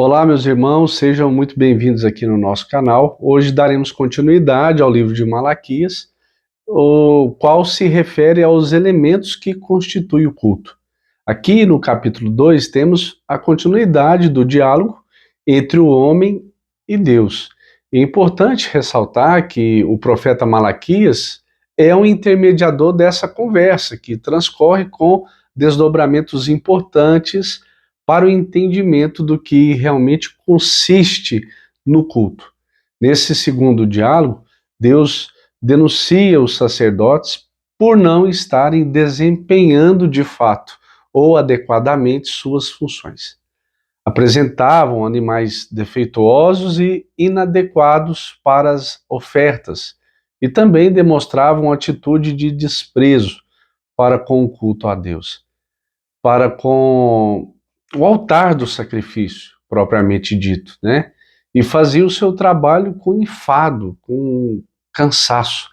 Olá, meus irmãos, sejam muito bem-vindos aqui no nosso canal. Hoje daremos continuidade ao livro de Malaquias, o qual se refere aos elementos que constituem o culto. Aqui no capítulo 2 temos a continuidade do diálogo entre o homem e Deus. É importante ressaltar que o profeta Malaquias é um intermediador dessa conversa, que transcorre com desdobramentos importantes para o entendimento do que realmente consiste no culto. Nesse segundo diálogo, Deus denuncia os sacerdotes por não estarem desempenhando de fato ou adequadamente suas funções. Apresentavam animais defeituosos e inadequados para as ofertas e também demonstravam atitude de desprezo para com o culto a Deus, para com o altar do sacrifício, propriamente dito, né? E fazia o seu trabalho com enfado, com cansaço.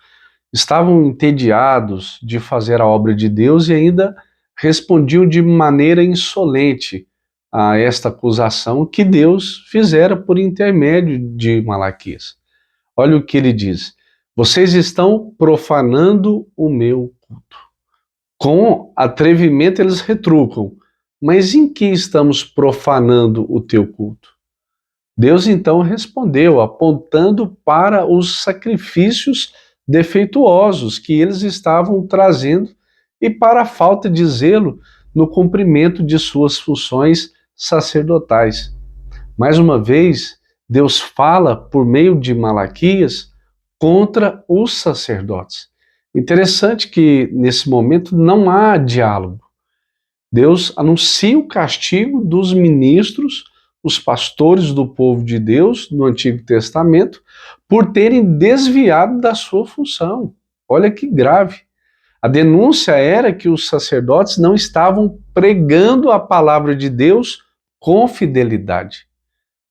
Estavam entediados de fazer a obra de Deus e ainda respondiam de maneira insolente a esta acusação que Deus fizera por intermédio de Malaquias. Olha o que ele diz: vocês estão profanando o meu culto. Com atrevimento eles retrucam: mas em que estamos profanando o teu culto? Deus então respondeu, apontando para os sacrifícios defeituosos que eles estavam trazendo e para a falta de zelo no cumprimento de suas funções sacerdotais. Mais uma vez, Deus fala por meio de Malaquias contra os sacerdotes. Interessante que nesse momento não há diálogo. Deus anuncia o castigo dos ministros, os pastores do povo de Deus no Antigo Testamento, por terem desviado da sua função. Olha que grave. A denúncia era que os sacerdotes não estavam pregando a palavra de Deus com fidelidade.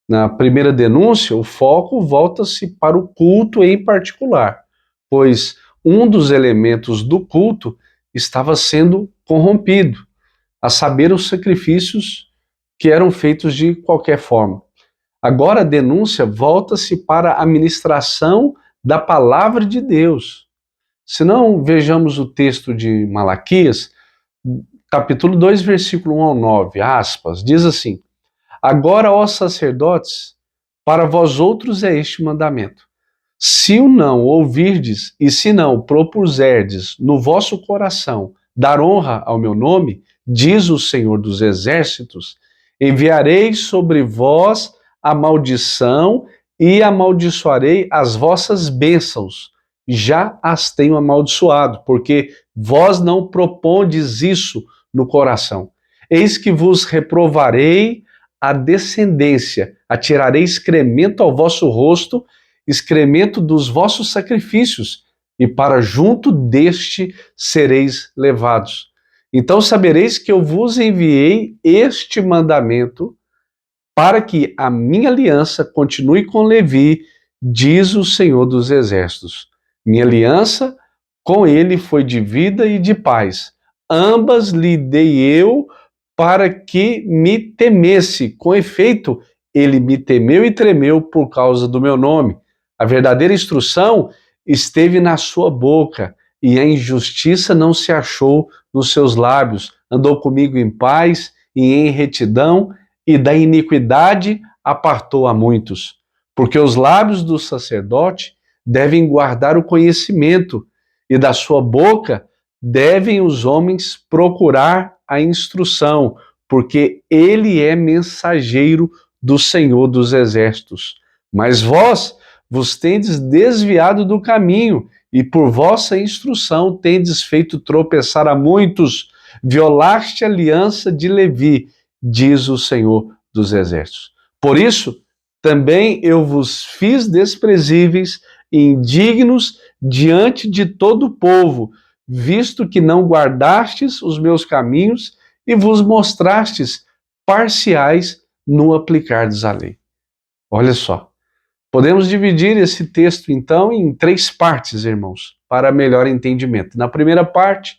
Na primeira denúncia, o foco volta-se para o culto em particular, pois um dos elementos do culto estava sendo corrompido, a saber, os sacrifícios que eram feitos de qualquer forma. Agora a denúncia volta-se para a ministração da palavra de Deus. Se não, vejamos o texto de Malaquias, capítulo 2, versículo 1 ao 9, aspas, diz assim: agora, ó sacerdotes, para vós outros é este mandamento. Se o não ouvirdes e se não propuserdes no vosso coração dar honra ao meu nome, diz o Senhor dos Exércitos, enviarei sobre vós a maldição e amaldiçoarei as vossas bênçãos. Já as tenho amaldiçoado, porque vós não propondes isso no coração. Eis que vos reprovarei a descendência, atirarei excremento ao vosso rosto, excremento dos vossos sacrifícios, e para junto deste sereis levados. Então sabereis que eu vos enviei este mandamento para que a minha aliança continue com Levi, diz o Senhor dos Exércitos. Minha aliança com ele foi de vida e de paz. Ambas lhe dei eu para que me temesse. Com efeito, ele me temeu e tremeu por causa do meu nome. A verdadeira instrução esteve na sua boca, e a injustiça não se achou nos seus lábios. Andou comigo em paz e em retidão, e da iniquidade apartou a muitos. Porque os lábios do sacerdote devem guardar o conhecimento, e da sua boca devem os homens procurar a instrução, porque ele é mensageiro do Senhor dos Exércitos. Mas vós vos tendes desviado do caminho, e por vossa instrução tendes feito tropeçar a muitos, violaste a aliança de Levi, diz o Senhor dos Exércitos. Por isso, também eu vos fiz desprezíveis e indignos diante de todo o povo, visto que não guardastes os meus caminhos e vos mostrastes parciais no aplicardes a lei. Olha só. Podemos dividir esse texto, então, em 3 partes, irmãos, para melhor entendimento. Na primeira parte,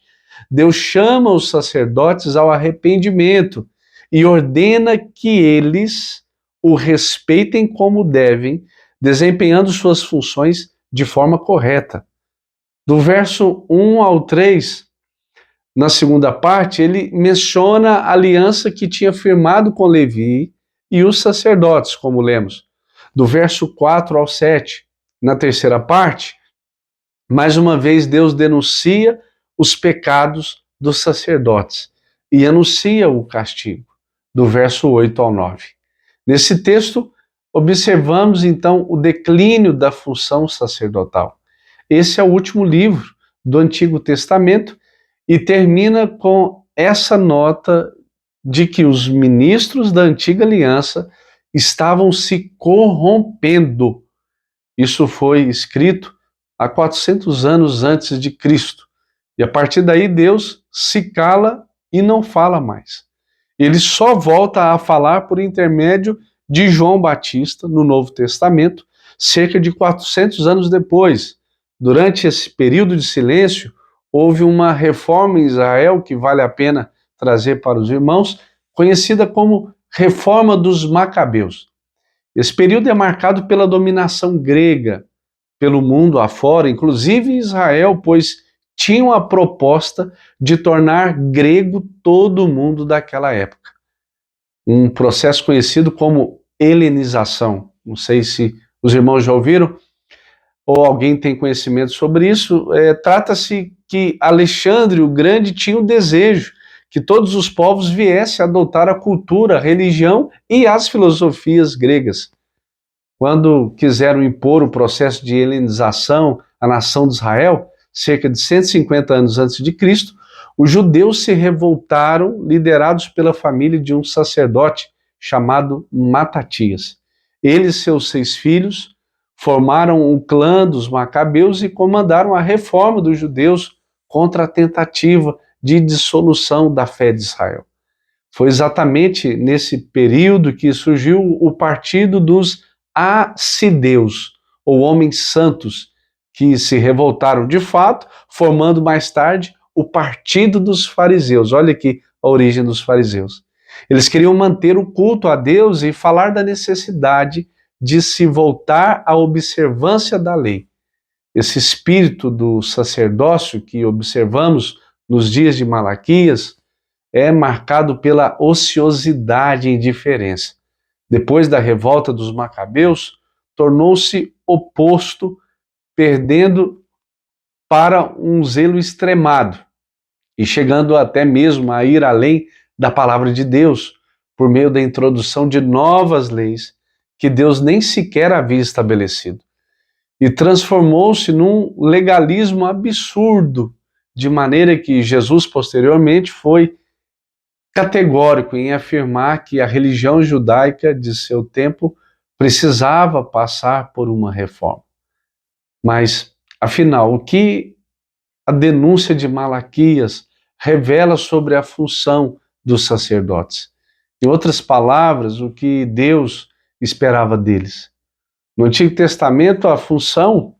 Deus chama os sacerdotes ao arrependimento e ordena que eles o respeitem como devem, desempenhando suas funções de forma correta. Do verso 1 ao 3, na segunda parte, ele menciona a aliança que tinha firmado com Levi e os sacerdotes, como lemos. Do verso 4 ao 7, na terceira parte, mais uma vez Deus denuncia os pecados dos sacerdotes e anuncia o castigo, do verso 8 ao 9. Nesse texto, observamos então o declínio da função sacerdotal. Esse é o último livro do Antigo Testamento e termina com essa nota de que os ministros da antiga aliança estavam se corrompendo. Isso foi escrito há 400 anos antes de Cristo. E a partir daí Deus se cala e não fala mais. Ele só volta a falar por intermédio de João Batista no Novo Testamento, cerca de 400 anos depois. Durante esse período de silêncio, houve uma reforma em Israel que vale a pena trazer para os irmãos, conhecida como Reforma dos Macabeus. Esse período é marcado pela dominação grega pelo mundo afora, inclusive Israel, pois tinham a proposta de tornar grego todo mundo daquela época. Um processo conhecido como helenização. Não sei se os irmãos já ouviram ou alguém tem conhecimento sobre isso. Trata-se que Alexandre o Grande tinha o desejo que todos os povos viessem a adotar a cultura, a religião e as filosofias gregas. Quando quiseram impor o processo de helenização à nação de Israel, cerca de 150 anos antes de Cristo, os judeus se revoltaram, liderados pela família de um sacerdote chamado Matatias. Ele e seus 6 filhos formaram o clã dos Macabeus e comandaram a reforma dos judeus contra a tentativa de dissolução da fé de Israel. Foi exatamente nesse período que surgiu o partido dos Assideus, ou homens santos, que se revoltaram de fato, formando mais tarde o partido dos fariseus. Olha aqui a origem dos fariseus. Eles queriam manter o culto a Deus e falar da necessidade de se voltar à observância da lei. Esse espírito do sacerdócio que observamos nos dias de Malaquias é marcado pela ociosidade e indiferença. Depois da revolta dos Macabeus, tornou-se oposto, perdendo para um zelo extremado e chegando até mesmo a ir além da palavra de Deus, por meio da introdução de novas leis que Deus nem sequer havia estabelecido. E transformou-se num legalismo absurdo, de maneira que Jesus posteriormente foi categórico em afirmar que a religião judaica de seu tempo precisava passar por uma reforma. Mas, afinal, o que a denúncia de Malaquias revela sobre a função dos sacerdotes? Em outras palavras, o que Deus esperava deles. No Antigo Testamento, a função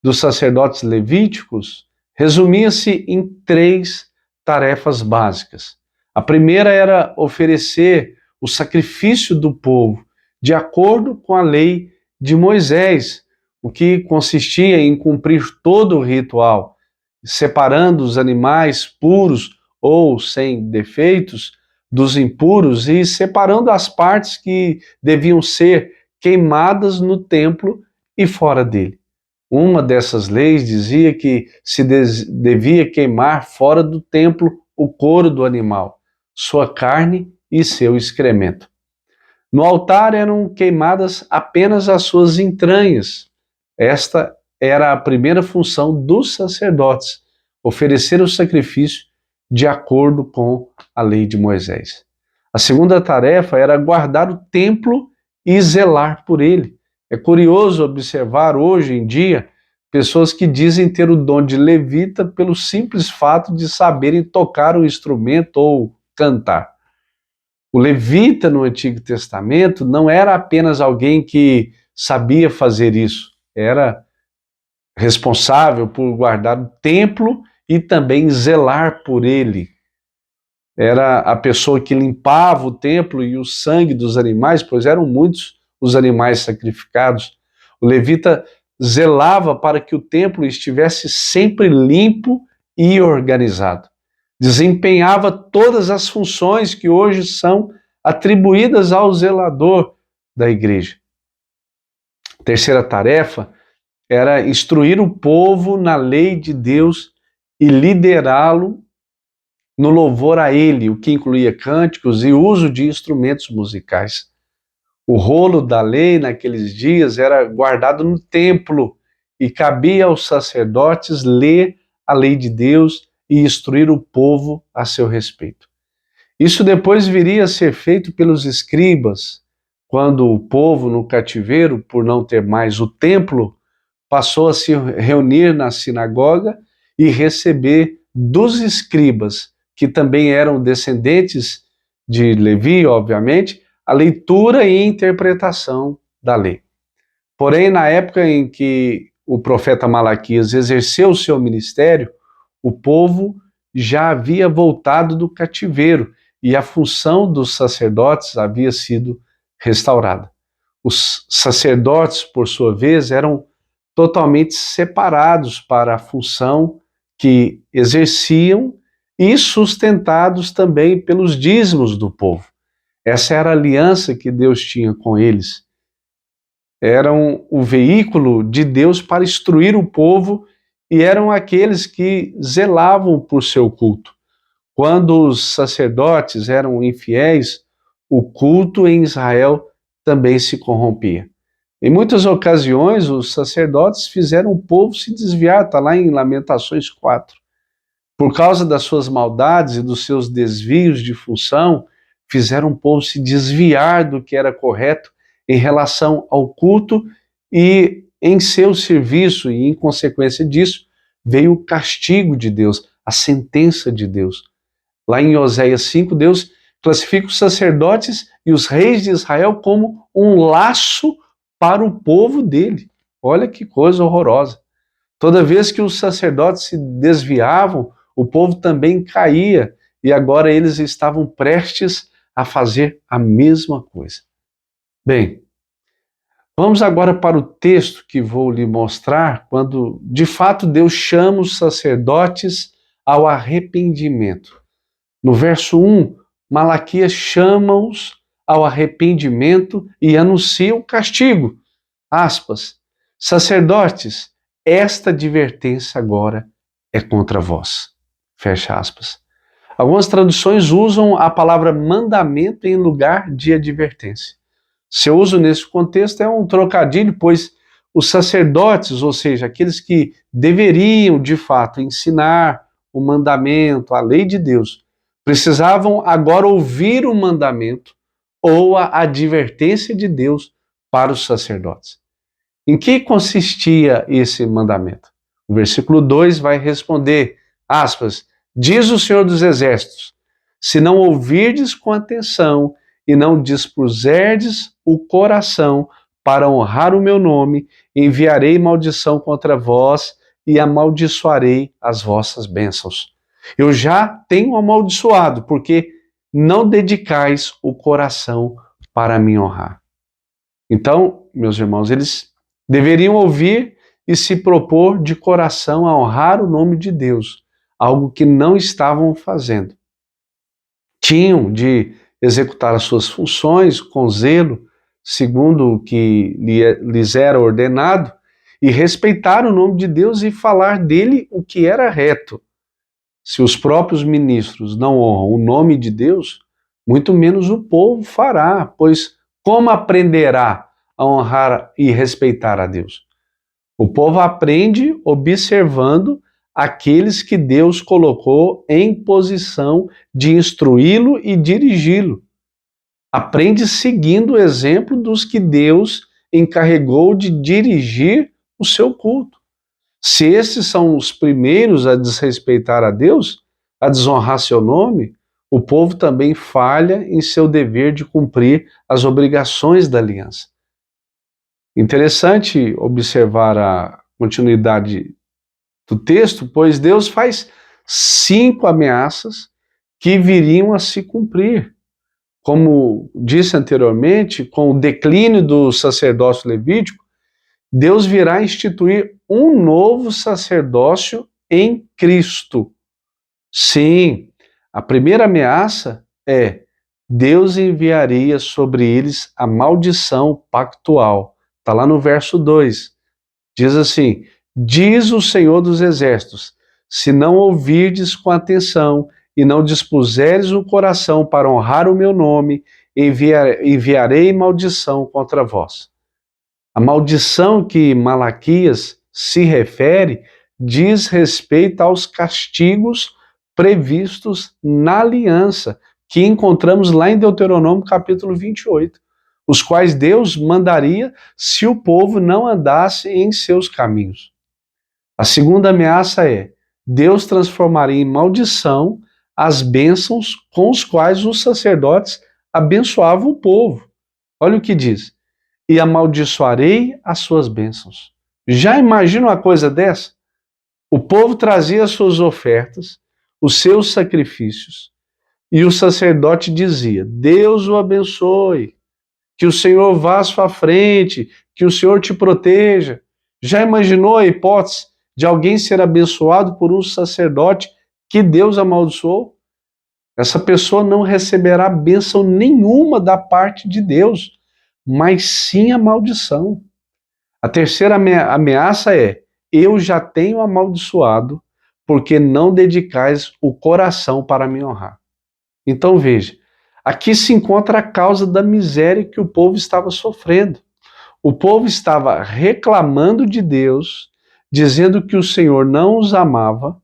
dos sacerdotes levíticos resumia-se em 3 tarefas básicas. A primeira era oferecer o sacrifício do povo de acordo com a lei de Moisés, o que consistia em cumprir todo o ritual, separando os animais puros ou sem defeitos dos impuros e separando as partes que deviam ser queimadas no templo e fora dele. Uma dessas leis dizia que se devia queimar fora do templo o couro do animal, sua carne e seu excremento. No altar eram queimadas apenas as suas entranhas. Esta era a primeira função dos sacerdotes, oferecer o sacrifício de acordo com a lei de Moisés. A segunda tarefa era guardar o templo e zelar por ele. É curioso observar hoje em dia pessoas que dizem ter o dom de levita pelo simples fato de saberem tocar um instrumento ou cantar. O levita no Antigo Testamento não era apenas alguém que sabia fazer isso, era responsável por guardar o templo e também zelar por ele. era a pessoa que limpava o templo e o sangue dos animais, pois eram muitos os animais sacrificados. O levita zelava para que o templo estivesse sempre limpo e organizado. Desempenhava todas as funções que hoje são atribuídas ao zelador da igreja. A terceira tarefa era instruir o povo na lei de Deus e liderá-lo no louvor a ele, o que incluía cânticos e uso de instrumentos musicais. O rolo da lei naqueles dias era guardado no templo e cabia aos sacerdotes ler a lei de Deus e instruir o povo a seu respeito. Isso depois viria a ser feito pelos escribas, quando o povo no cativeiro, por não ter mais o templo, passou a se reunir na sinagoga e receber dos escribas, que também eram descendentes de Levi, obviamente, a leitura e interpretação da lei. Porém, na época em que o profeta Malaquias exerceu o seu ministério, o povo já havia voltado do cativeiro e a função dos sacerdotes havia sido restaurada. Os sacerdotes, por sua vez, eram totalmente separados para a função que exerciam e sustentados também pelos dízimos do povo. Essa era a aliança que Deus tinha com eles. Eram o veículo de Deus para instruir o povo e eram aqueles que zelavam por seu culto. Quando os sacerdotes eram infiéis, o culto em Israel também se corrompia. Em muitas ocasiões, os sacerdotes fizeram o povo se desviar, está lá em Lamentações 4. Por causa das suas maldades e dos seus desvios de função, fizeram o povo se desviar do que era correto em relação ao culto e em seu serviço, e em consequência disso, veio o castigo de Deus, a sentença de Deus. Lá em Oséias 5, Deus classifica os sacerdotes e os reis de Israel como um laço para o povo dele. Olha que coisa horrorosa. Toda vez que os sacerdotes se desviavam, o povo também caía, e agora eles estavam prestes a fazer a mesma coisa. Bem, vamos agora para o texto que vou lhe mostrar, quando de fato Deus chama os sacerdotes ao arrependimento. No verso 1, Malaquias chama-os ao arrependimento e anuncia o castigo. Aspas, sacerdotes, esta advertência agora é contra vós. Fecha aspas. Algumas traduções usam a palavra mandamento em lugar de advertência. Seu uso nesse contexto é um trocadilho, pois os sacerdotes, ou seja, aqueles que deveriam de fato ensinar o mandamento, a lei de Deus, precisavam agora ouvir o mandamento ou a advertência de Deus para os sacerdotes. Em que consistia esse mandamento? O versículo 2 vai responder, aspas, diz o Senhor dos Exércitos, se não ouvirdes com atenção e não dispuserdes o coração para honrar o meu nome, enviarei maldição contra vós e amaldiçoarei as vossas bênçãos. Eu já tenho amaldiçoado, porque não dedicais o coração para me honrar. Então, meus irmãos, eles deveriam ouvir e se propor de coração a honrar o nome de Deus, algo que não estavam fazendo. Tinham de executar as suas funções com zelo, segundo o que lhes era ordenado, e respeitar o nome de Deus e falar dele o que era reto. Se os próprios ministros não honram o nome de Deus, muito menos o povo fará, pois como aprenderá a honrar e respeitar a Deus? O povo aprende observando aqueles que Deus colocou em posição de instruí-lo e dirigi-lo. Aprende seguindo o exemplo dos que Deus encarregou de dirigir o seu culto. Se esses são os primeiros a desrespeitar a Deus, a desonrar seu nome, o povo também falha em seu dever de cumprir as obrigações da aliança. Interessante observar a continuidade do texto, pois Deus faz 5 ameaças que viriam a se cumprir. Como disse anteriormente, com o declínio do sacerdócio levítico, Deus virá instituir um novo sacerdócio em Cristo. Sim, a primeira ameaça é: Deus enviaria sobre eles a maldição pactual. Está lá no verso 2. Diz assim: diz o Senhor dos Exércitos, se não ouvirdes com atenção e não dispuseres o coração para honrar o meu nome, enviarei maldição contra vós. A maldição que Malaquias se refere diz respeito aos castigos previstos na aliança, que encontramos lá em Deuteronômio capítulo 28, os quais Deus mandaria se o povo não andasse em seus caminhos. A segunda ameaça é: Deus transformaria em maldição as bênçãos com os quais os sacerdotes abençoavam o povo. Olha o que diz: e amaldiçoarei as suas bênçãos. Já imagina uma coisa dessa? O povo trazia as suas ofertas, os seus sacrifícios, e o sacerdote dizia: Deus o abençoe, que o Senhor vá à sua frente, que o Senhor te proteja. Já imaginou a hipótese de alguém ser abençoado por um sacerdote que Deus amaldiçoou? Essa pessoa não receberá bênção nenhuma da parte de Deus, mas sim a maldição. A terceira ameaça é: eu já tenho amaldiçoado, porque não dedicais o coração para me honrar. Então veja, aqui se encontra a causa da miséria que o povo estava sofrendo. O povo estava reclamando de Deus, dizendo que o Senhor não os amava,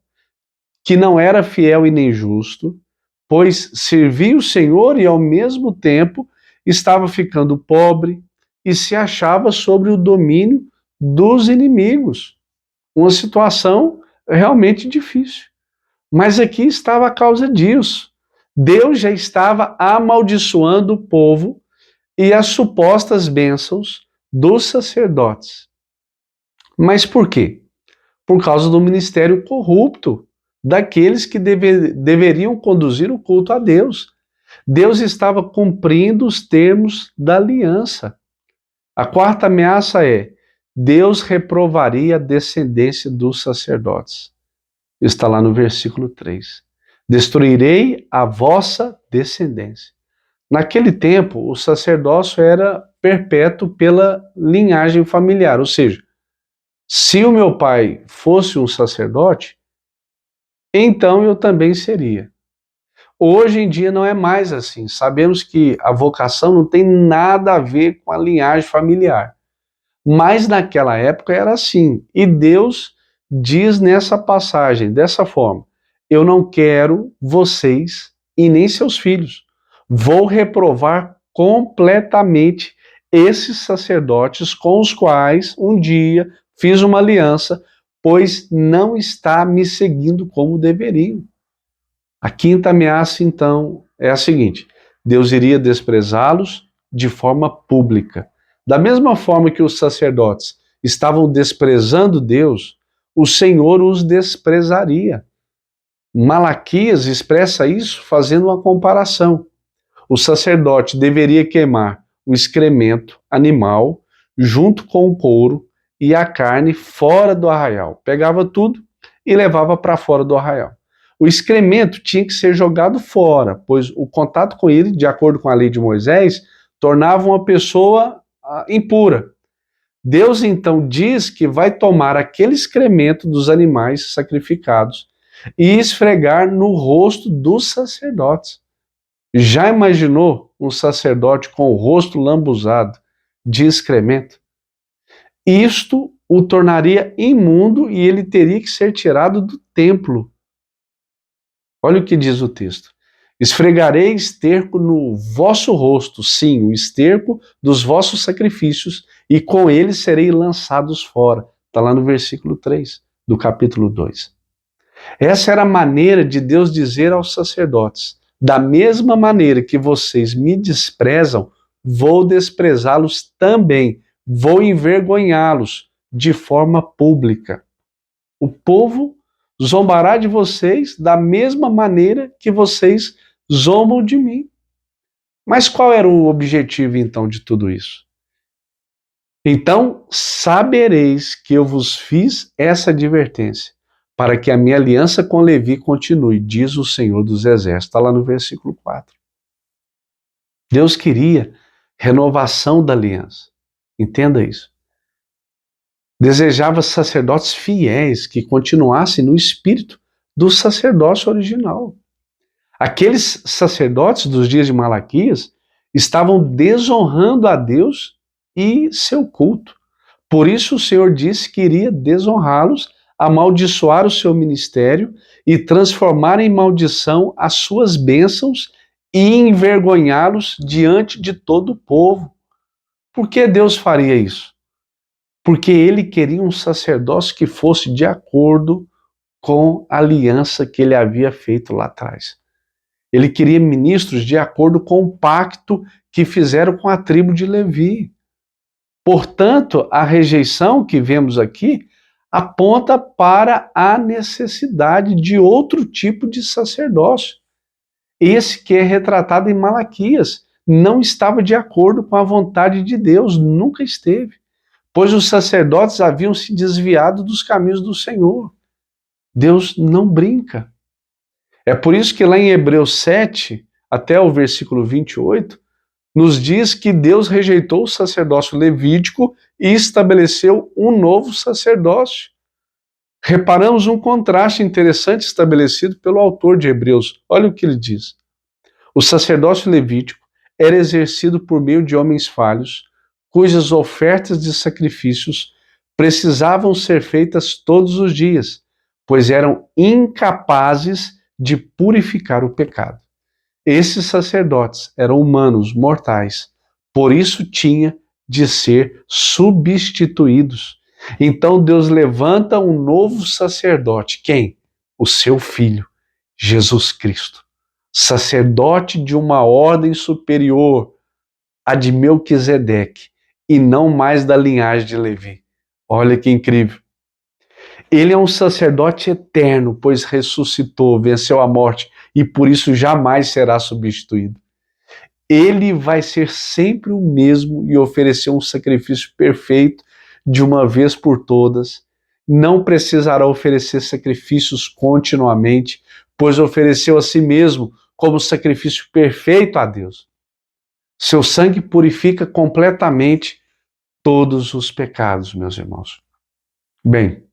que não era fiel e nem justo, pois servia o Senhor e ao mesmo tempo estava ficando pobre e se achava sobre o domínio dos inimigos. Uma situação realmente difícil. Mas aqui estava a causa disso. Deus já estava amaldiçoando o povo e as supostas bênçãos dos sacerdotes. Mas por quê? Por causa do ministério corrupto daqueles que deveriam conduzir o culto a Deus. Deus estava cumprindo os termos da aliança. A quarta ameaça é: Deus reprovaria a descendência dos sacerdotes. Está lá no versículo 3. Destruirei a vossa descendência. Naquele tempo, o sacerdócio era perpétuo pela linhagem familiar, ou seja, se o meu pai fosse um sacerdote, então eu também seria. Hoje em dia não é mais assim. Sabemos que a vocação não tem nada a ver com a linhagem familiar. Mas naquela época era assim. E Deus diz nessa passagem, dessa forma: eu não quero vocês e nem seus filhos. Vou reprovar completamente esses sacerdotes com os quais um dia fiz uma aliança, pois não está me seguindo como deveriam. A quinta ameaça, então, é a seguinte: Deus iria desprezá-los de forma pública. Da mesma forma que os sacerdotes estavam desprezando Deus, o Senhor os desprezaria. Malaquias expressa isso fazendo uma comparação. O sacerdote deveria queimar o excremento animal junto com o couro e a carne fora do arraial. Pegava tudo e levava para fora do arraial. O excremento tinha que ser jogado fora, pois o contato com ele, de acordo com a lei de Moisés, tornava uma pessoa impura. Deus então diz que vai tomar aquele excremento dos animais sacrificados e esfregar no rosto dos sacerdotes. Já imaginou um sacerdote com o rosto lambuzado de excremento? Isto o tornaria imundo e ele teria que ser tirado do templo. Olha o que diz o texto: esfregarei esterco no vosso rosto, sim, o esterco dos vossos sacrifícios, e com ele serei lançados fora. Está lá no versículo 3 do capítulo 2. Essa era a maneira de Deus dizer aos sacerdotes: da mesma maneira que vocês me desprezam, vou desprezá-los também, vou envergonhá-los de forma pública. O povo zombará de vocês da mesma maneira que vocês zombam de mim. Mas qual era o objetivo então de tudo isso? Então sabereis que eu vos fiz essa advertência, para que a minha aliança com Levi continue, diz o Senhor dos Exércitos. Está lá no versículo 4. Deus queria renovação da aliança. Entenda isso. Desejava sacerdotes fiéis que continuassem no espírito do sacerdócio original. Aqueles sacerdotes dos dias de Malaquias estavam desonrando a Deus e seu culto. Por isso o Senhor disse que iria desonrá-los, amaldiçoar o seu ministério e transformar em maldição as suas bênçãos e envergonhá-los diante de todo o povo. Por que Deus faria isso? Porque ele queria um sacerdócio que fosse de acordo com a aliança que ele havia feito lá atrás. Ele queria ministros de acordo com o pacto que fizeram com a tribo de Levi. Portanto, a rejeição que vemos aqui aponta para a necessidade de outro tipo de sacerdócio. Esse que é retratado em Malaquias não estava de acordo com a vontade de Deus, nunca esteve, pois os sacerdotes haviam se desviado dos caminhos do Senhor. Deus não brinca. É por isso que lá em Hebreus 7, até o versículo 28, nos diz que Deus rejeitou o sacerdócio levítico e estabeleceu um novo sacerdócio. Reparamos um contraste interessante estabelecido pelo autor de Hebreus. Olha o que ele diz. O sacerdócio levítico era exercido por meio de homens falhos, cujas ofertas de sacrifícios precisavam ser feitas todos os dias, pois eram incapazes de purificar o pecado. Esses sacerdotes eram humanos, mortais, por isso tinha de ser substituídos. Então Deus levanta um novo sacerdote. Quem? O seu Filho, Jesus Cristo. Sacerdote de uma ordem superior, a de Melquisedeque, e não mais da linhagem de Levi. Olha que incrível. Ele é um sacerdote eterno, pois ressuscitou, venceu a morte e por isso jamais será substituído. Ele vai ser sempre o mesmo e oferecer um sacrifício perfeito de uma vez por todas. Não precisará oferecer sacrifícios continuamente, pois ofereceu a si mesmo como sacrifício perfeito a Deus. Seu sangue purifica completamente todos os pecados, meus irmãos. Bem,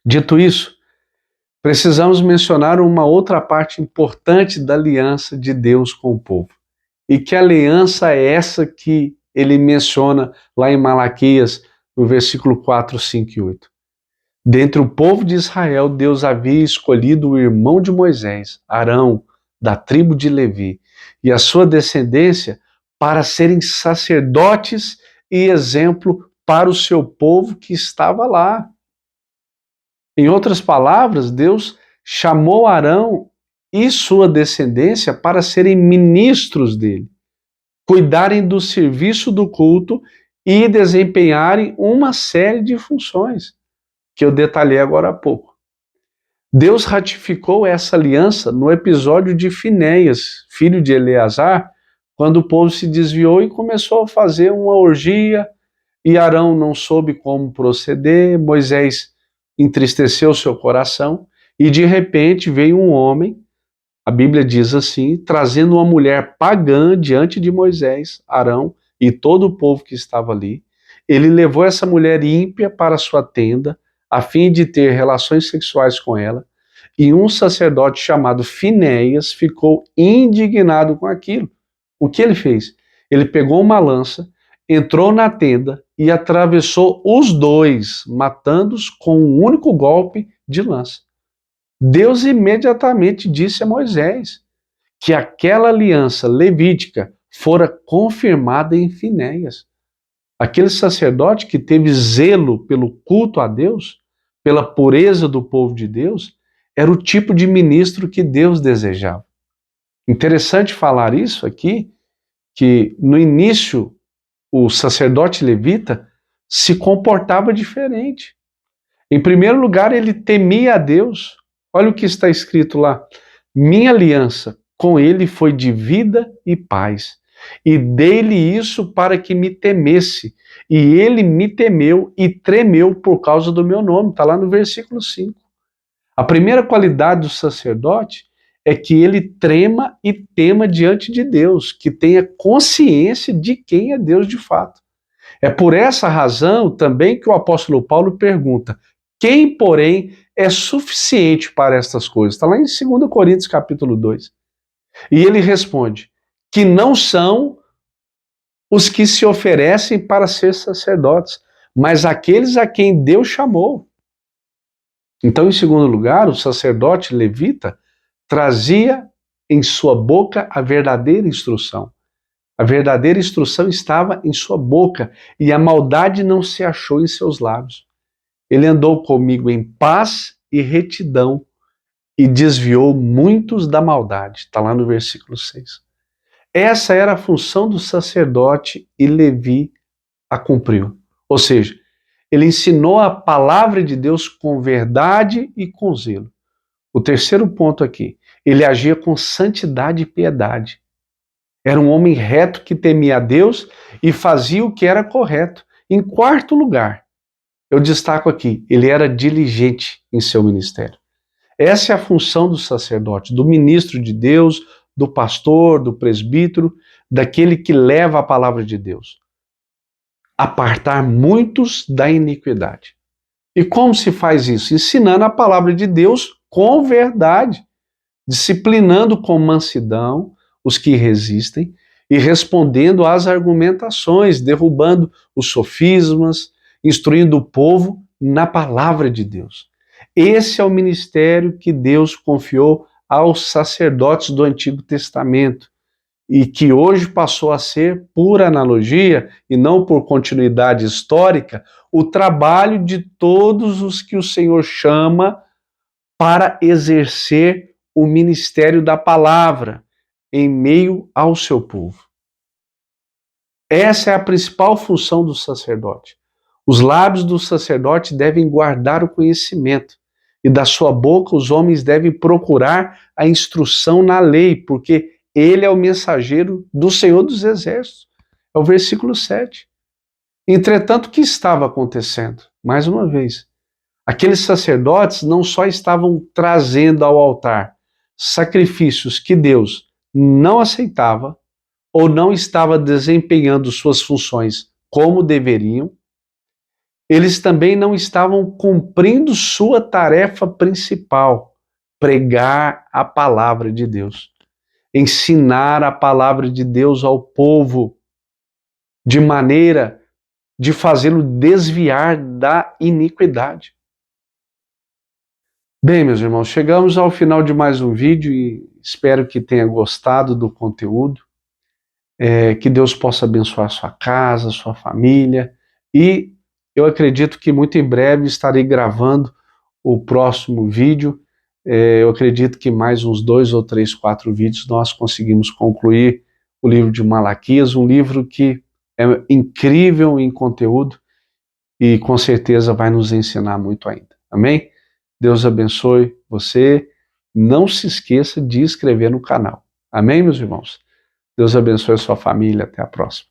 dito isso, precisamos mencionar uma outra parte importante da aliança de Deus com o povo. E que aliança é essa que ele menciona lá em Malaquias, no versículo 4, 5 e 8. Dentre o povo de Israel, Deus havia escolhido o irmão de Moisés, Arão, da tribo de Levi, e a sua descendência para serem sacerdotes e exemplo para o seu povo que estava lá. Em outras palavras, Deus chamou Arão e sua descendência para serem ministros dele, cuidarem do serviço do culto e desempenharem uma série de funções, que eu detalhei agora há pouco. Deus ratificou essa aliança no episódio de Finéias, filho de Eleazar, quando o povo se desviou e começou a fazer uma orgia, e Arão não soube como proceder, Moisés entristeceu seu coração, e de repente veio um homem, a Bíblia diz assim, trazendo uma mulher pagã diante de Moisés, Arão e todo o povo que estava ali. Ele levou essa mulher ímpia para sua tenda, a fim de ter relações sexuais com ela, e um sacerdote chamado Finéias ficou indignado com aquilo. O que ele fez? Ele pegou uma lança, entrou na tenda e atravessou os dois, matando-os com um único golpe de lança. Deus imediatamente disse a Moisés que aquela aliança levítica fora confirmada em Finéias. Aquele sacerdote que teve zelo pelo culto a Deus, pela pureza do povo de Deus, era o tipo de ministro que Deus desejava. Interessante falar isso aqui, que no início o sacerdote levita se comportava diferente. Em primeiro lugar, ele temia a Deus, Olha o que está escrito lá. Minha aliança com ele foi de vida e paz, e dei-lhe isso para que me temesse, e ele me temeu e tremeu por causa do meu nome. Está lá no versículo 5. A primeira qualidade do sacerdote é que ele trema e tema diante de Deus, que tenha consciência de quem é Deus de fato. É por essa razão também que o apóstolo Paulo pergunta: quem, porém, é suficiente para estas coisas? Está lá em 2 Coríntios capítulo 2. E ele responde que não são os que se oferecem para ser sacerdotes, mas aqueles a quem Deus chamou. Então, em segundo lugar, o sacerdote levita trazia em sua boca a verdadeira instrução. A verdadeira instrução estava em sua boca e a maldade não se achou em seus lábios. Ele andou comigo em paz e retidão e desviou muitos da maldade. Está lá no versículo 6. Essa era a função do sacerdote e Levi a cumpriu. Ou seja, ele ensinou a palavra de Deus com verdade e com zelo. O terceiro ponto aqui, ele agia com santidade e piedade. Era um homem reto que temia a Deus e fazia o que era correto. Em quarto lugar, eu destaco aqui, ele era diligente em seu ministério. Essa é a função do sacerdote, do ministro de Deus, do pastor, do presbítero, daquele que leva a palavra de Deus. Apartar muitos da iniquidade. E como se faz isso? Ensinando a palavra de Deus com verdade, disciplinando com mansidão os que resistem e respondendo às argumentações, derrubando os sofismas, instruindo o povo na palavra de Deus. Esse é o ministério que Deus confiou aos sacerdotes do Antigo Testamento e que hoje passou a ser, por analogia e não por continuidade histórica, o trabalho de todos os que o Senhor chama para exercer o ministério da palavra em meio ao seu povo. Essa é a principal função do sacerdote. Os lábios do sacerdote devem guardar o conhecimento, e da sua boca os homens devem procurar a instrução na lei, porque ele é o mensageiro do Senhor dos Exércitos. É o versículo 7. Entretanto, o que estava acontecendo? Mais uma vez, aqueles sacerdotes não só estavam trazendo ao altar sacrifícios que Deus não aceitava ou não estava desempenhando suas funções como deveriam, eles também não estavam cumprindo sua tarefa principal, pregar a palavra de Deus, ensinar a palavra de Deus ao povo, de maneira de fazê-lo desviar da iniquidade. Bem, meus irmãos, chegamos ao final de mais um vídeo e espero que tenha gostado do conteúdo, que Deus possa abençoar sua casa, sua família, e eu acredito que muito em breve estarei gravando o próximo vídeo. Eu acredito que mais uns 2 ou 3, 4 vídeos nós conseguimos concluir o livro de Malaquias, um livro que é incrível em conteúdo e com certeza vai nos ensinar muito ainda. Amém? Deus abençoe você. Não se esqueça de inscrever no canal. Amém, meus irmãos? Deus abençoe a sua família. Até a próxima.